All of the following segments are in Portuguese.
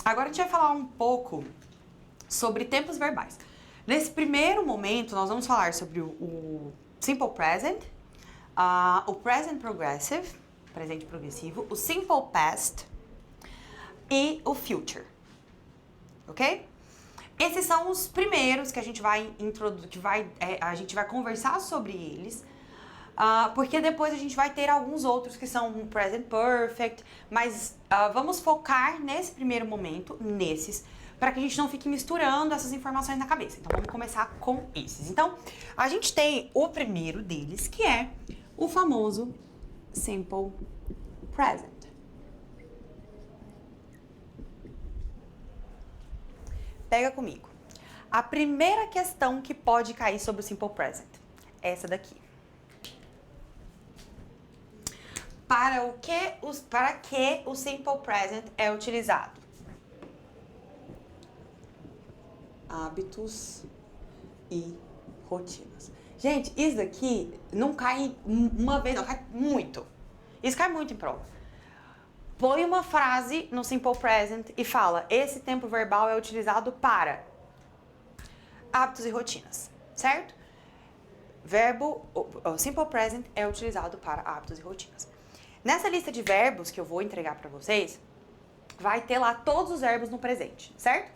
Agora a gente vai falar um pouco sobre tempos verbais. Nesse primeiro momento, nós vamos falar sobre o Simple Present, o Present Progressive, presente progressivo, o Simple Past e o Future, ok? Esses são os primeiros que a gente vai a gente vai conversar sobre eles, porque depois a gente vai ter alguns outros que são um Present Perfect, mas vamos focar nesse primeiro momento, nesses, para que a gente não fique misturando essas informações na cabeça. Então vamos começar com esses. Então, a gente tem o primeiro deles, que é o famoso Simple Present. Pega comigo. A primeira questão que pode cair sobre o Simple Present é essa daqui. Para que o Simple Present é utilizado? Hábitos e rotinas. Gente, isso daqui não cai uma vez, não, cai muito. Isso cai muito em prova. Põe uma frase no Simple Present e fala: esse tempo verbal é utilizado para hábitos e rotinas, certo? O Simple Present é utilizado para hábitos e rotinas. Nessa lista de verbos que eu vou entregar para vocês, vai ter lá todos os verbos no presente, certo?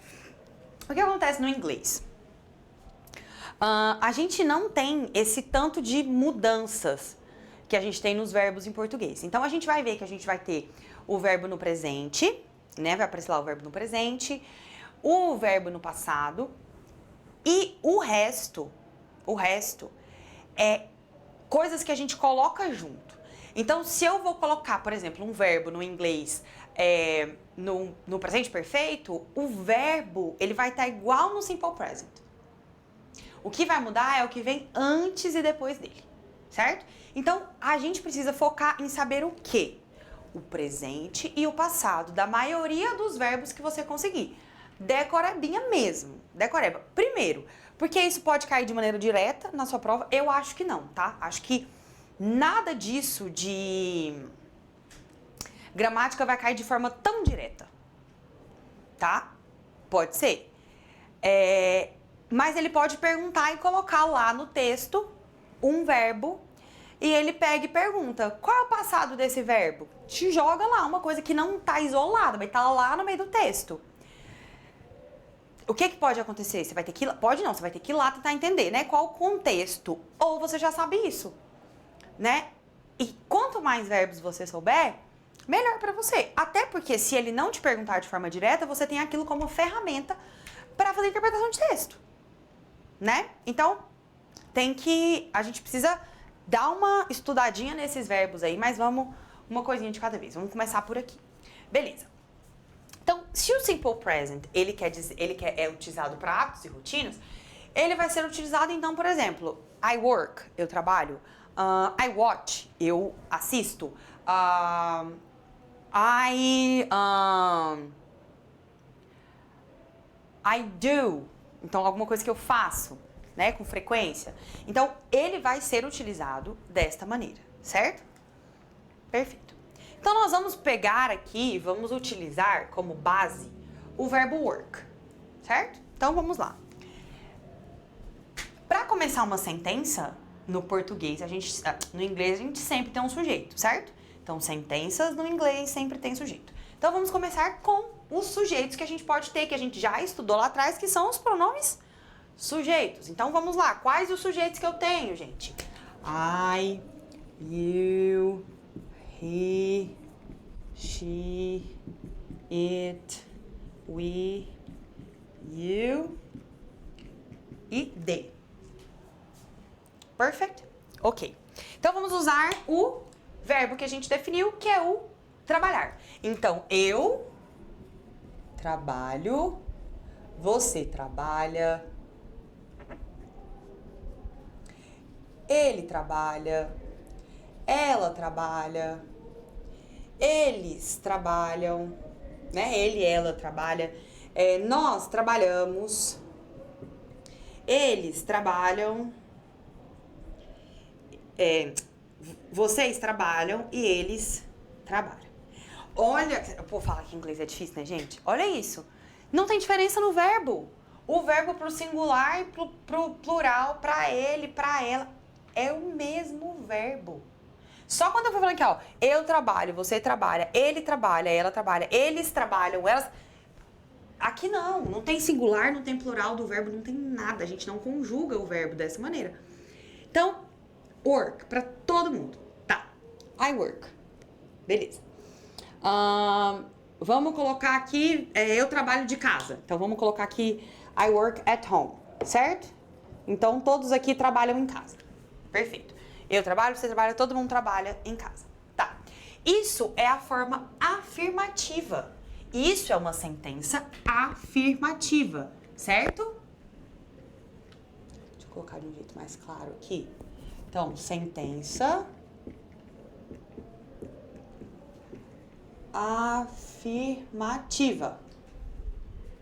O que acontece no inglês? A gente não tem esse tanto de mudanças que a gente tem nos verbos em português. Então, a gente vai ver que a gente vai ter o verbo no presente, né? Vai aparecer lá o verbo no presente, o verbo no passado e o resto é coisas que a gente coloca junto. Então, se eu vou colocar, por exemplo, um verbo no inglês no presente perfeito, o verbo ele vai estar igual no Simple Present. O que vai mudar é o que vem antes e depois dele, certo? Então, a gente precisa focar em saber o quê? O presente e o passado da maioria dos verbos que você conseguir. Decorebinha mesmo, decoreba. Primeiro, porque isso pode cair de maneira direta na sua prova? Eu acho que não, tá? Acho que nada disso de gramática vai cair de forma tão direta, tá? Pode ser. Mas ele pode perguntar e colocar lá no texto um verbo e ele pega e pergunta: qual é o passado desse verbo? Te joga lá uma coisa que não tá isolada, vai estar lá no meio do texto. O que pode acontecer? Você vai ter que você vai ter que ir lá tentar entender, né? Qual o contexto? Ou você já sabe isso, né? E quanto mais verbos você souber, melhor pra você. Até porque se ele não te perguntar de forma direta, você tem aquilo como ferramenta para fazer interpretação de texto, né? Então, a gente precisa dar uma estudadinha nesses verbos aí, mas vamos uma coisinha de cada vez. Vamos começar por aqui. Beleza. Então, se o Simple Present, é utilizado para hábitos e rotinas, ele vai ser utilizado, então, por exemplo, I work, eu trabalho, I watch, eu assisto, I do, então alguma coisa que eu faço, né, com frequência. Então, ele vai ser utilizado desta maneira, certo? Perfeito. Então, nós vamos pegar aqui, vamos utilizar como base o verbo work, certo? Então, vamos lá. Para começar uma sentença, no português, no inglês, a gente sempre tem um sujeito, certo? Então, sentenças no inglês sempre tem sujeito. Então, vamos começar com os sujeitos que a gente pode ter, que a gente já estudou lá atrás, que são os pronomes sujeitos. Então, vamos lá. Quais os sujeitos que eu tenho, gente? I, you, he, she, it, we, you e they. Perfect? Ok. Então, vamos usar o verbo que a gente definiu, que é o trabalhar. Então, eu trabalho, você trabalha, ele trabalha, ela trabalha, eles trabalham, né? Ele e ela trabalha, nós trabalhamos, eles trabalham, vocês trabalham e eles trabalham. Olha, pô, falar que inglês é difícil, né, gente? Olha isso. Não tem diferença no verbo. O verbo pro singular e pro plural, pra ele, pra ela, é o mesmo verbo. Só quando eu vou falando aqui, ó, eu trabalho, você trabalha, ele trabalha, ela trabalha, eles trabalham, elas... Aqui não tem singular, não tem plural do verbo, não tem nada. A gente não conjuga o verbo dessa maneira. Então, work, pra todo mundo. Tá, I work. Beleza. Vamos colocar aqui, eu trabalho de casa. Então, vamos colocar aqui, I work at home, certo? Então, todos aqui trabalham em casa. Perfeito. Eu trabalho, você trabalha, todo mundo trabalha em casa. Tá. Isso é a forma afirmativa. Isso é uma sentença afirmativa, certo? Deixa eu colocar de um jeito mais claro aqui. Então, sentença afirmativa,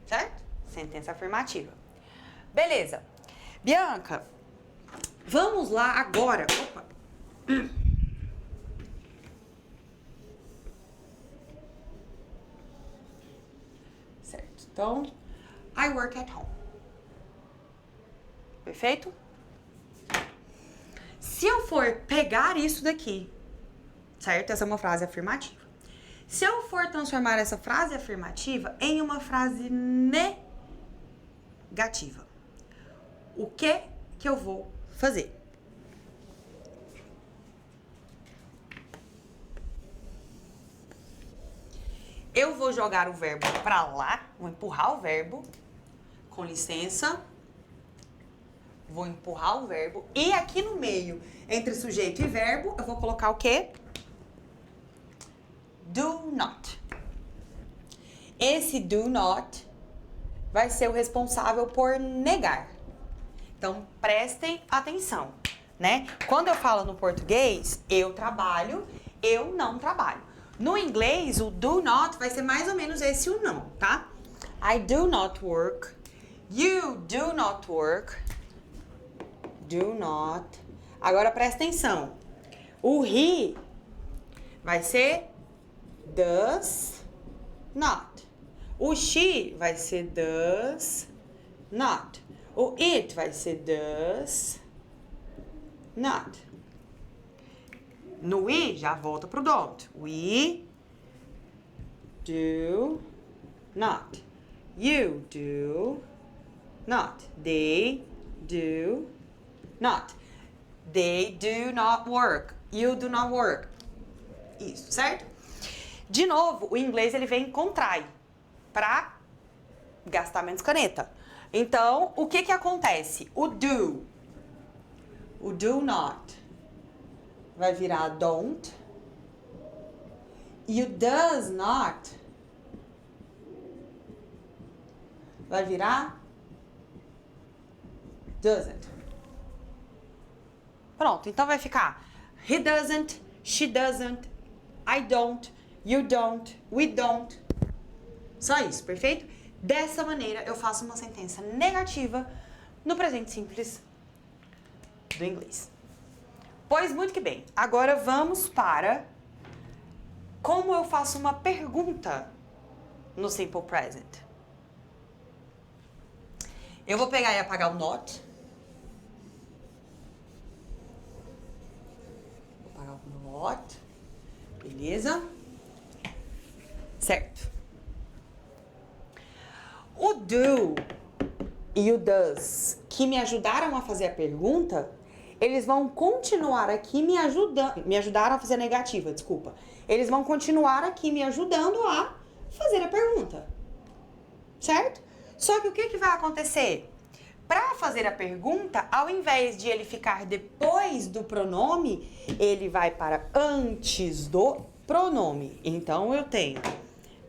certo? Sentença afirmativa. Beleza. Bianca, vamos lá agora. Opa. Certo. Então, I work at home. Perfeito? Se eu for pegar isso daqui, certo? Essa é uma frase afirmativa. Se eu for transformar essa frase afirmativa em uma frase negativa, o que eu vou fazer? Eu vou jogar o verbo pra lá, vou empurrar o verbo, com licença, vou empurrar o verbo, e aqui no meio, entre sujeito e verbo, eu vou colocar o quê? Do not. Esse do not vai ser o responsável por negar. Então, prestem atenção, né? Quando eu falo no português, eu trabalho, eu não trabalho. No inglês, o do not vai ser mais ou menos esse o não, tá? I do not work. You do not work. Do not. Agora, presta atenção. O he vai ser does not. O she vai ser does not. O it vai ser does not. No we já volta pro don't. We do not. You do not. They do not. They do not work. You do not work. Isso, certo? De novo, o inglês ele vem contrai para gastar menos caneta. Então, o que acontece? O do not vai virar don't. E o does not vai virar doesn't. Pronto, então vai ficar he doesn't, she doesn't, I don't, you don't, we don't. Só isso, perfeito? Dessa maneira eu faço uma sentença negativa no presente simples do inglês. Pois muito que bem, agora vamos para como eu faço uma pergunta no simple present. Eu vou pegar e apagar o not. Vou apagar o not. Beleza? Certo. O do e o does que me ajudaram a fazer a pergunta, eles vão continuar aqui me ajudaram a fazer a negativa, desculpa. Eles vão continuar aqui me ajudando a fazer a pergunta. Certo? Só que o que vai acontecer? Para fazer a pergunta, ao invés de ele ficar depois do pronome, ele vai para antes do pronome. Então, eu tenho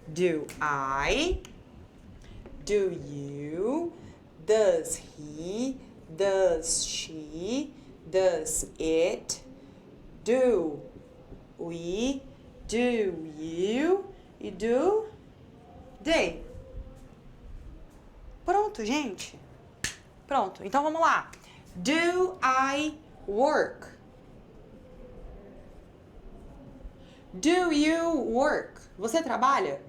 do I, do you, does he, does she, does it, do we, do you e do they. Pronto, gente. Pronto. Então, vamos lá. Do I work? Do you work? Você trabalha?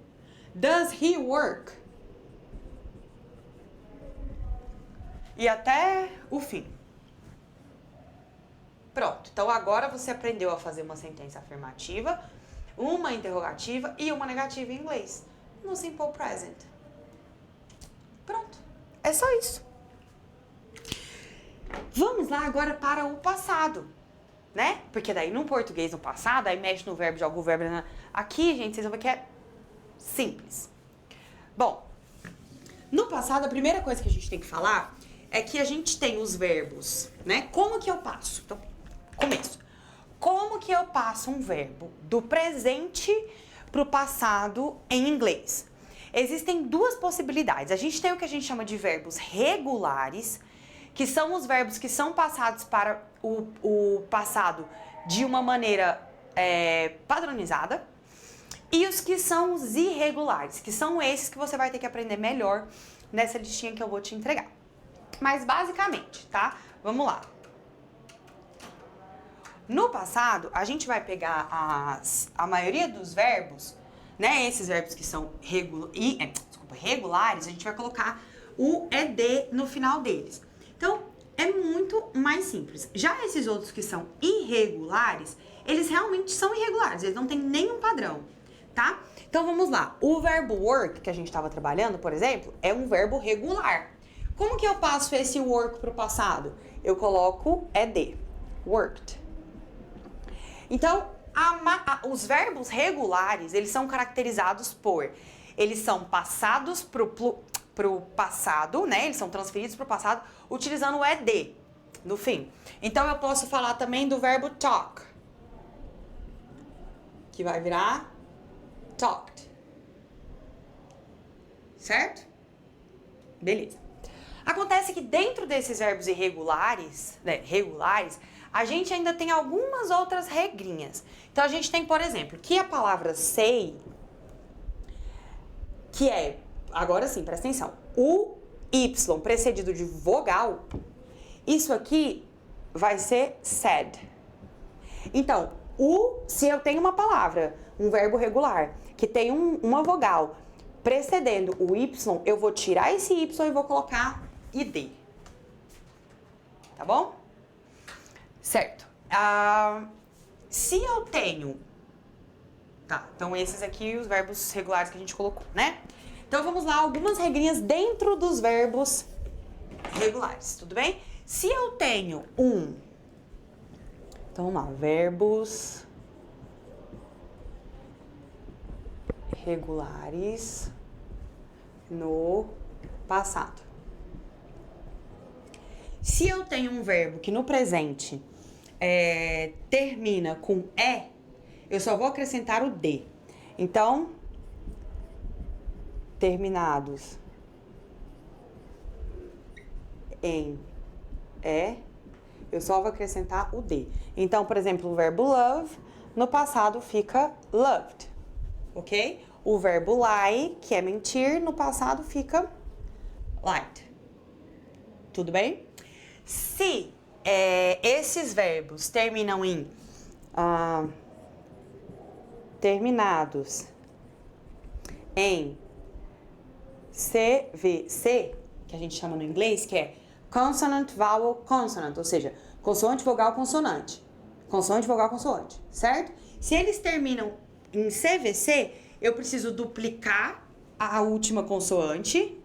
Does he work? E até o fim. Pronto. Então agora você aprendeu a fazer uma sentença afirmativa, uma interrogativa e uma negativa em inglês no Simple Present. Pronto. É só isso. Vamos lá agora para o passado, né? Porque daí no português, no passado, aí mexe no verbo, joga o verbo. Aqui, gente, vocês vão ver que é simples. Bom, no passado, a primeira coisa que a gente tem que falar é que a gente tem os verbos, né? Como que eu passo? Então, começo. Como que eu passo um verbo do presente pro passado em inglês? Existem duas possibilidades. A gente tem o que a gente chama de verbos regulares, que são os verbos que são passados para o passado de uma maneira padronizada, e os que são os irregulares, que são esses que você vai ter que aprender melhor nessa listinha que eu vou te entregar. Mas basicamente, tá? Vamos lá. No passado, a gente vai pegar a maioria dos verbos, né? Esses verbos que são regulares, a gente vai colocar o ED no final deles. Então, é muito mais simples. Já esses outros que são irregulares, eles realmente são irregulares, eles não têm nenhum padrão, tá? Então, vamos lá. O verbo work, que a gente estava trabalhando, por exemplo, é um verbo regular. Como que eu passo esse work para o passado? Eu coloco ED, worked. Então, os verbos regulares, eles são caracterizados por... Eles são passados pro passado, né? Eles são transferidos pro passado utilizando o ED no fim. Então, eu posso falar também do verbo talk, que vai virar talked. Certo? Beleza. Acontece que dentro desses verbos irregulares, né, regulares, a gente ainda tem algumas outras regrinhas. Então, a gente tem, por exemplo, que a palavra say, que é, agora sim, presta atenção, o Y precedido de vogal, isso aqui vai ser said. Então, se eu tenho uma palavra, um verbo regular, que tem uma vogal precedendo o Y, eu vou tirar esse Y e vou colocar ID. Tá bom? Certo. Se eu tenho... Tá, então esses aqui os verbos regulares que a gente colocou, né? Então vamos lá, algumas regrinhas dentro dos verbos regulares, tudo bem? Se eu tenho então vamos lá, verbos regulares no passado. Se eu tenho um verbo que no presente termina com E, eu só vou acrescentar o D. Então, terminados em E, eu só vou acrescentar o D. Então, por exemplo, o verbo love, no passado fica loved, ok? O verbo lie, que é mentir, no passado fica lied. Tudo bem? Se esses verbos terminam em terminados em CVC, que a gente chama no inglês, que é consonant, vowel, consonant, ou seja, consoante, vogal, consoante. Consoante, vogal, consoante, certo? Se eles terminam em CVC, eu preciso duplicar a última consoante.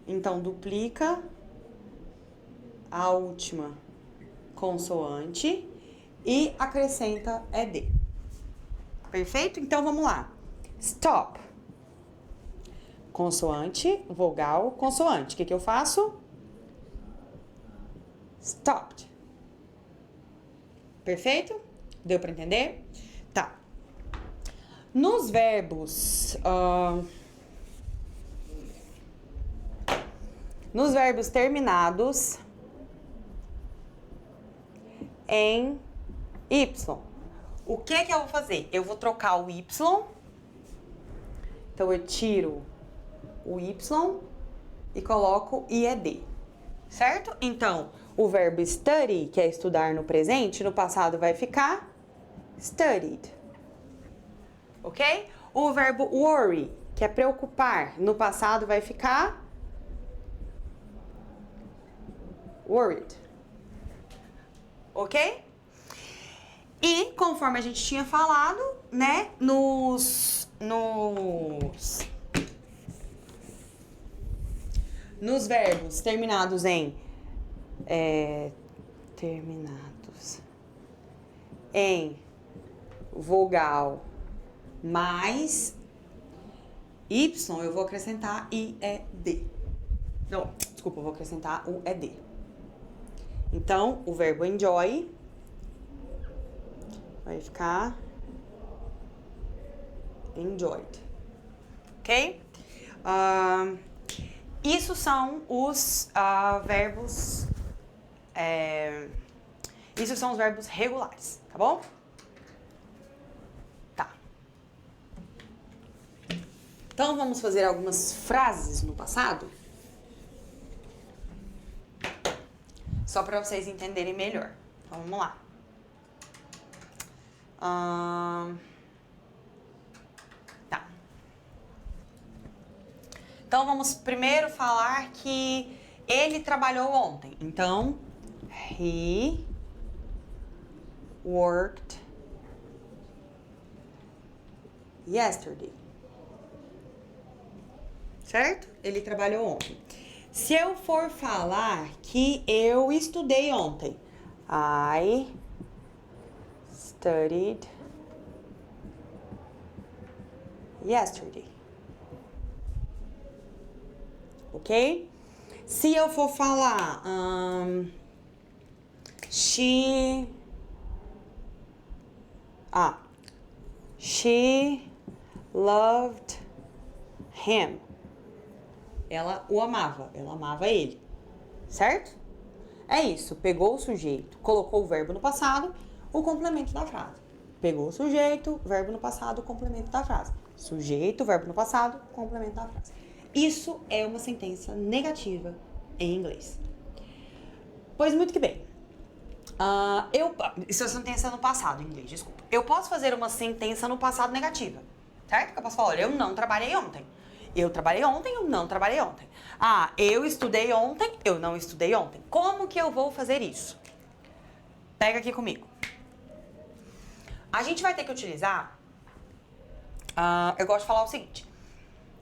Então, duplica a última consoante e acrescenta ED. Perfeito? Então, vamos lá. Stop. Consoante, vogal, consoante. O que eu faço? Stopped. Perfeito? Deu para entender? Tá. Nos verbos... nos verbos terminados em Y. O que eu vou fazer? Eu vou trocar o Y. Então, eu tiro o Y e coloco IED. Certo? Então, O verbo study, que é estudar no presente, no passado vai ficar studied. Ok? O verbo worry, que é preocupar, no passado vai ficar worried. Ok? E conforme a gente tinha falado, né, nos verbos terminados em vogal mais Y, eu vou acrescentar IED. Não, desculpa, eu vou acrescentar o ED. Então, o verbo enjoy vai ficar enjoyed. Ok? Isso são os verbos. Isso são os verbos regulares, tá bom? Tá. Então vamos fazer algumas frases no passado. Só para vocês entenderem melhor. Então vamos lá. Tá. Então vamos primeiro falar que ele trabalhou ontem. Então, he worked yesterday. Certo? Ele trabalhou ontem. Se eu for falar que eu estudei ontem, I studied yesterday. Ok? Se eu for falar, she loved him. Ela o amava, ela amava ele, certo? É isso, pegou o sujeito, colocou o verbo no passado, o complemento da frase. Pegou o sujeito, verbo no passado, o complemento da frase. Sujeito, verbo no passado, complemento da frase. Isso é uma sentença negativa em inglês. Pois muito que bem. Isso é sentença no passado em inglês, desculpa. Eu posso fazer uma sentença no passado negativa, certo? Eu posso falar, olha, eu não trabalhei ontem. Eu trabalhei ontem, eu não trabalhei ontem. Eu estudei ontem, eu não estudei ontem. Como que eu vou fazer isso? Pega aqui comigo. A gente vai ter que utilizar... eu gosto de falar o seguinte.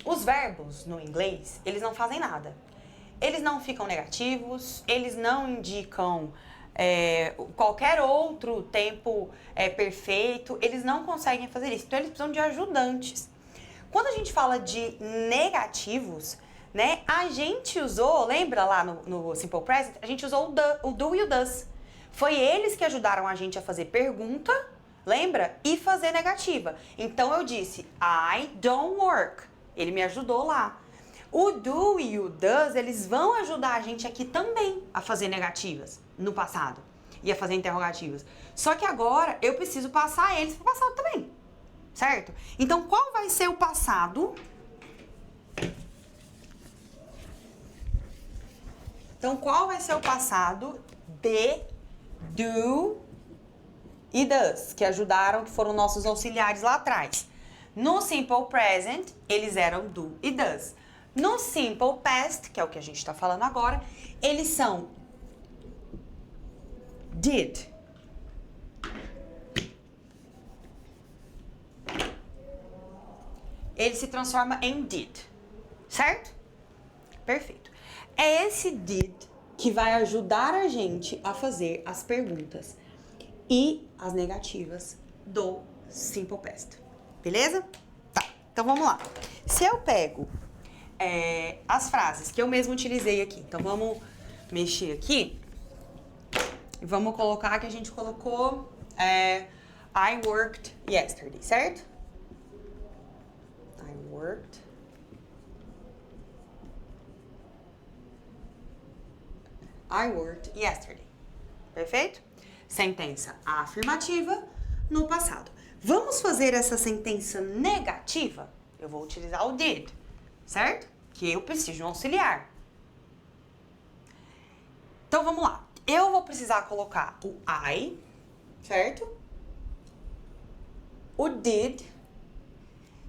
Os verbos no inglês, eles não fazem nada. Eles não ficam negativos, eles não indicam qualquer outro tempo perfeito. Eles não conseguem fazer isso. Então, eles precisam de ajudantes. Quando a gente fala de negativos, né, a gente usou, lembra lá no Simple Present, a gente usou o do e o does. Foi eles que ajudaram a gente a fazer pergunta, lembra? E fazer negativa. Então eu disse, I don't work. Ele me ajudou lá. O do e o does, eles vão ajudar a gente aqui também a fazer negativas no passado e a fazer interrogativas. Só que agora eu preciso passar eles para o passado também. Certo? Então, qual vai ser o passado? Então, qual vai ser o passado de do e does, que ajudaram, que foram nossos auxiliares lá atrás? No Simple Present, eles eram do e does. No Simple Past, que é o que a gente está falando agora, eles são did. Ele se transforma em did, certo? Perfeito. É esse did que vai ajudar a gente a fazer as perguntas e as negativas do Simple Past. Beleza? Tá, então vamos lá. Se eu pego as frases que eu mesmo utilizei aqui, então vamos mexer aqui e vamos colocar que a gente colocou I worked yesterday, certo? I worked yesterday. Perfeito? Sentença afirmativa no passado. Vamos fazer essa sentença negativa? Eu vou utilizar o did, certo? Que eu preciso de um auxiliar. Então vamos lá. eu vou precisar colocar o I, certo? O did.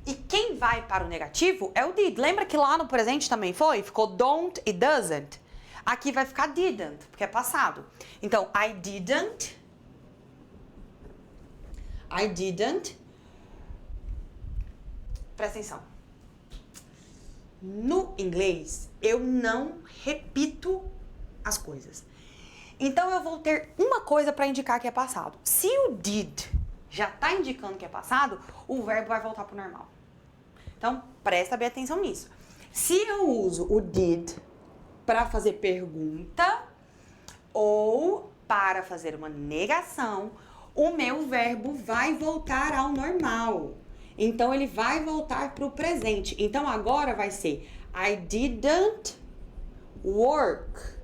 E quem vai para o negativo é o did. Lembra que lá no presente também foi? Ficou don't e doesn't. Aqui vai ficar didn't, porque é passado. Então, I didn't. Presta atenção. No inglês, eu não repito as coisas. Então, eu vou ter uma coisa para indicar que é passado. Se o did já está indicando que é passado, o verbo vai voltar para o normal. Então, presta bem atenção nisso. Se eu uso o did para fazer pergunta ou para fazer uma negação, o meu verbo vai voltar ao normal. Então, ele vai voltar para o presente. Então, agora vai ser I didn't work.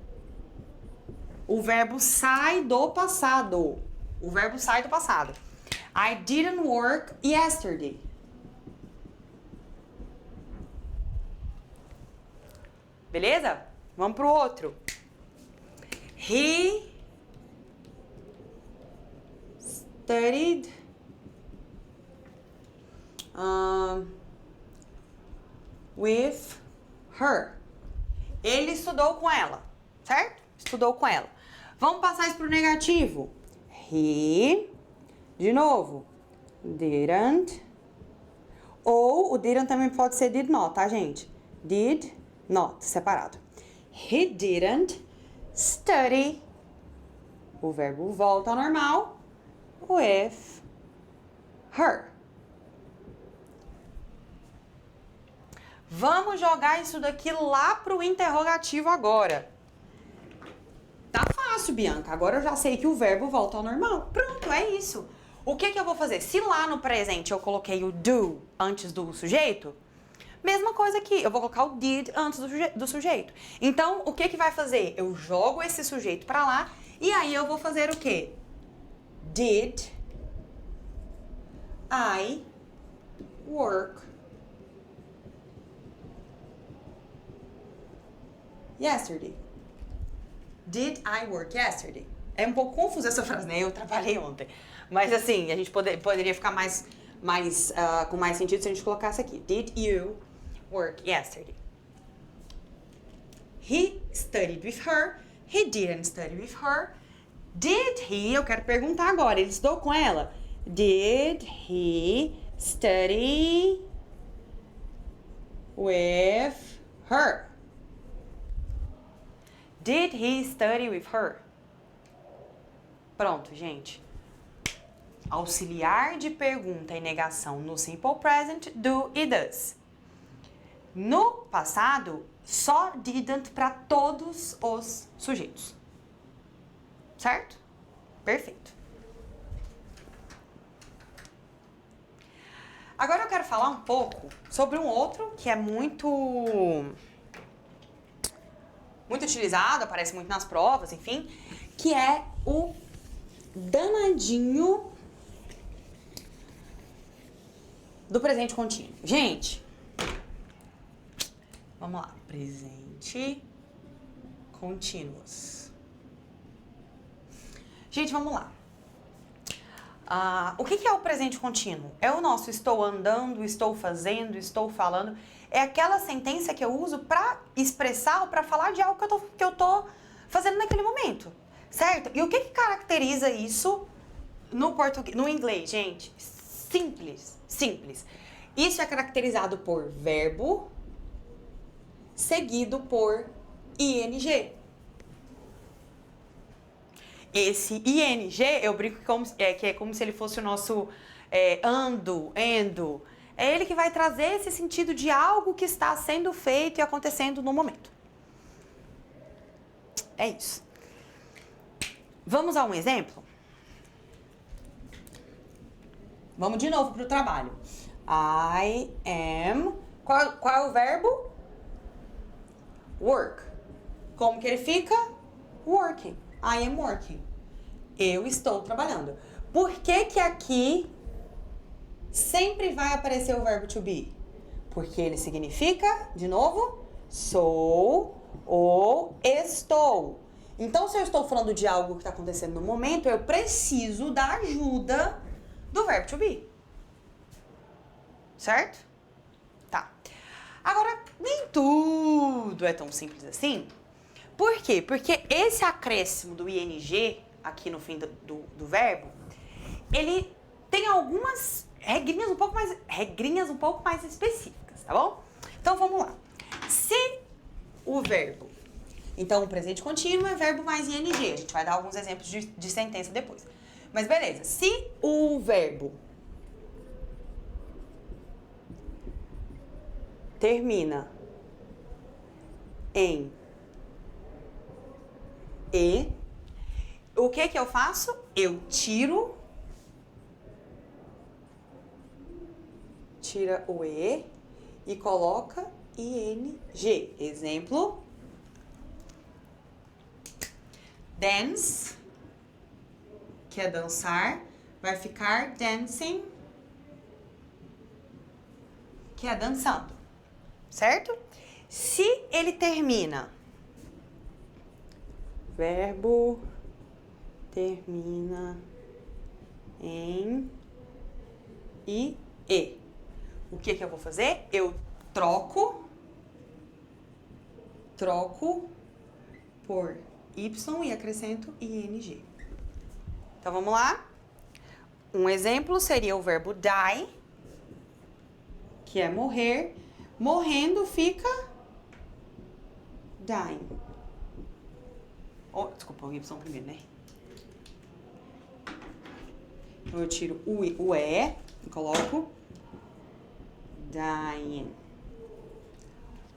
O verbo sai do passado. I didn't work yesterday. Beleza? Vamos pro outro. He studied with her. Ele estudou com ela, certo? Estudou com ela. Vamos passar isso pro negativo. He, de novo, didn't. Ou o didn't também pode ser did not, tá, gente? Did not, separado. He didn't study. O verbo volta ao normal. With her. Vamos jogar isso daqui lá pro interrogativo agora. Tá fácil, Bianca. Agora eu já sei que o verbo volta ao normal. Pronto, é isso. O que eu vou fazer? Se lá no presente eu coloquei o do antes do sujeito, mesma coisa aqui. Eu vou colocar o did antes do sujeito. Então, o que vai fazer? Eu jogo esse sujeito pra lá e aí eu vou fazer o quê? Did I work yesterday? Did I work yesterday? É um pouco confusa essa frase, né? Eu trabalhei ontem. Mas assim, a gente poderia ficar com mais sentido se a gente colocasse aqui. Did you work yesterday? He studied with her. He didn't study with her. Did he? Eu quero perguntar agora. Ele estudou com ela? Did he study with her? Did he study with her? Pronto, gente. Auxiliar de pergunta e negação no simple present, do e does. No passado, só didn't para todos os sujeitos. Certo? Perfeito. Agora eu quero falar um pouco sobre um outro que é muito utilizado, aparece muito nas provas, enfim, que é o danadinho do presente contínuo. Gente, vamos lá. Presente contínuos. Gente, vamos lá. O que é o presente contínuo? É o nosso estou andando, estou fazendo, estou falando. É aquela sentença que eu uso para expressar ou para falar de algo que eu tô fazendo naquele momento, certo? E o que caracteriza isso no português, no inglês, gente? Simples. Isso é caracterizado por verbo seguido por ing. Esse ing, eu brinco que é como se ele fosse o nosso ando. É ele que vai trazer esse sentido de algo que está sendo feito e acontecendo no momento. É isso. Vamos a um exemplo? Vamos de novo para o trabalho. I am... Qual é o verbo? Work. Como que ele fica? Working. I am working. Eu estou trabalhando. Por que aqui sempre vai aparecer o verbo to be? Porque ele significa, de novo, sou ou estou. Então, se eu estou falando de algo que está acontecendo no momento, eu preciso da ajuda do verbo to be. Certo? Tá. Agora, nem tudo é tão simples assim. Por quê? Porque esse acréscimo do ing aqui no fim do verbo, ele tem algumas regrinhas um pouco mais específicas, tá bom? Então, vamos lá. Se o verbo... Então, o presente contínuo é verbo mais ing. A gente vai dar alguns exemplos de sentença depois. Mas beleza. Se o verbo termina em e, o que que eu faço? Eu tira o e e coloca ing. Exemplo: dance, que é dançar, vai ficar dancing, que é dançando, certo? Se ele termina, verbo termina em e. O que que eu vou fazer? Eu troco por y e acrescento ing. Então, vamos lá. Um exemplo seria o verbo die, que é morrer. Morrendo fica dying. Oh, desculpa, o y primeiro, né? Então, eu tiro o e e coloco dying.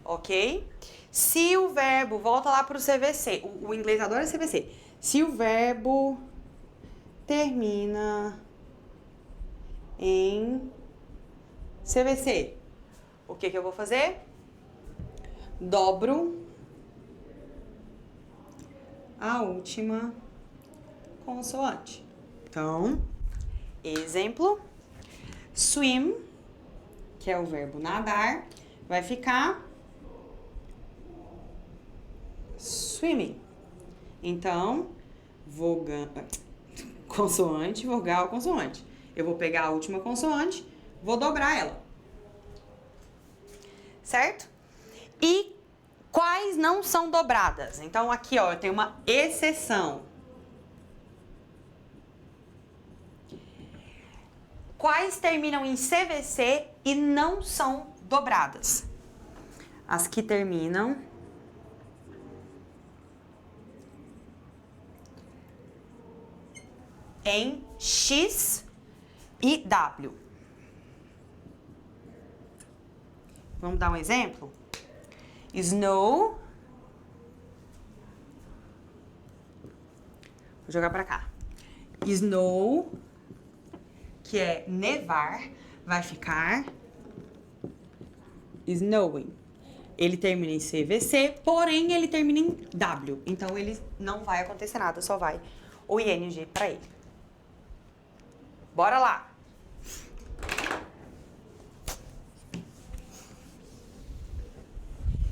Ok? Se o verbo, volta lá para o CVC, o inglês adora CVC. Se o verbo termina em CVC, o que que eu vou fazer? Dobro a última consoante. Então, exemplo: swim, que é o verbo nadar, vai ficar swimming. Então, consoante, vogal, consoante. Eu vou pegar a última consoante, vou dobrar ela. Certo? E quais não são dobradas? Então, aqui, ó, eu tenho uma exceção. Quais terminam em CVC e não são dobradas? As que terminam em X e W. Vamos dar um exemplo? Snow. Vou jogar pra cá. Snow, que é nevar, vai ficar snowing. Ele termina em CVC, porém ele termina em W. Então ele não vai acontecer nada, só vai o ing pra ele. Bora lá!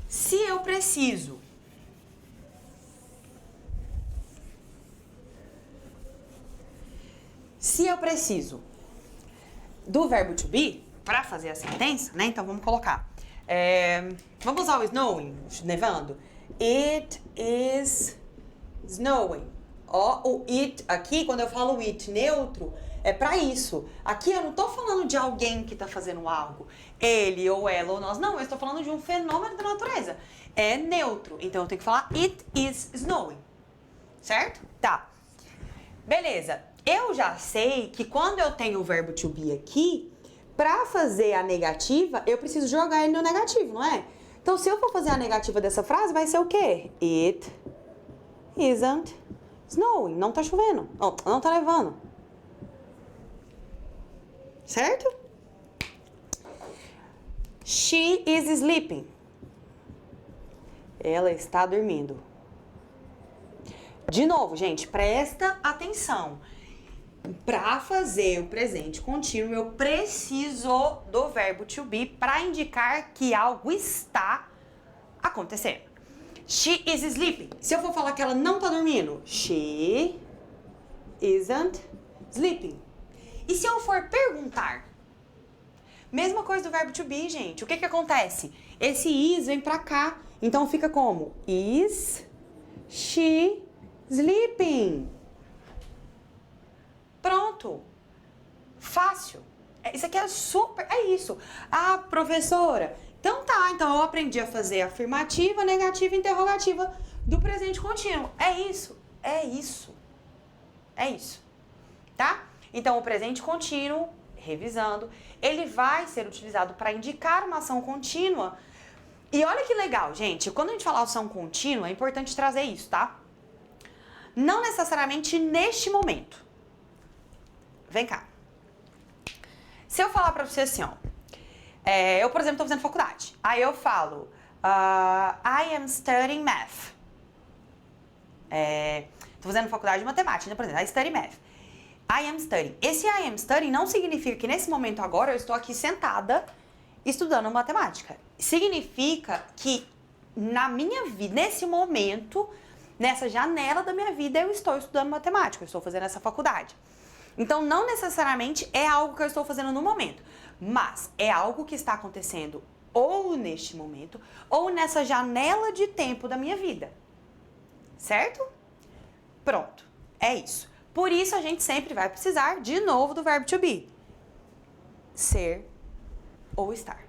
Se eu preciso do verbo to be para fazer a sentença, né? Então vamos colocar. Vamos usar o snowing, nevando. It is snowing. Ó, o it aqui, quando eu falo it neutro, é pra isso. Aqui eu não tô falando de alguém que tá fazendo algo. Ele ou ela ou nós. Não, eu estou falando de um fenômeno da natureza. É neutro. Então eu tenho que falar it is snowing. Certo? Tá. Beleza. Eu já sei que quando eu tenho o verbo to be aqui, pra fazer a negativa, eu preciso jogar ele no negativo, não é? Então se eu for fazer a negativa dessa frase, vai ser o quê? It isn't snowing. Não tá chovendo. Não tá nevando. Certo? She is sleeping. Ela está dormindo. De novo, gente, presta atenção. Para fazer o presente contínuo, eu preciso do verbo to be para indicar que algo está acontecendo. She is sleeping. Se eu for falar que ela não tá dormindo, she isn't sleeping. E se eu for perguntar? Mesma coisa do verbo to be, gente. O que que acontece? Esse is vem pra cá. Então fica como? Is she sleeping? Pronto. Fácil. Isso aqui é super... É isso. Ah, professora... Então tá, então eu aprendi a fazer afirmativa, negativa e interrogativa do presente contínuo. É isso, é isso, é isso, tá? Então o presente contínuo, revisando, ele vai ser utilizado para indicar uma ação contínua. E olha que legal, gente, quando a gente fala ação contínua, é importante trazer isso, tá? Não necessariamente neste momento. Vem cá. Se eu falar pra você assim, ó, eu, por exemplo, estou fazendo faculdade. Aí eu falo, I am studying math. Estou fazendo faculdade de matemática, por exemplo, I study math. I am studying. Esse I am studying não significa que nesse momento agora eu estou aqui sentada estudando matemática. Significa que na minha vida, nesse momento, nessa janela da minha vida, eu estou estudando matemática, eu estou fazendo essa faculdade. Então, não necessariamente é algo que eu estou fazendo no momento, mas é algo que está acontecendo ou neste momento, ou nessa janela de tempo da minha vida. Certo? Pronto. É isso. Por isso, a gente sempre vai precisar, de novo, do verbo to be. Ser ou estar.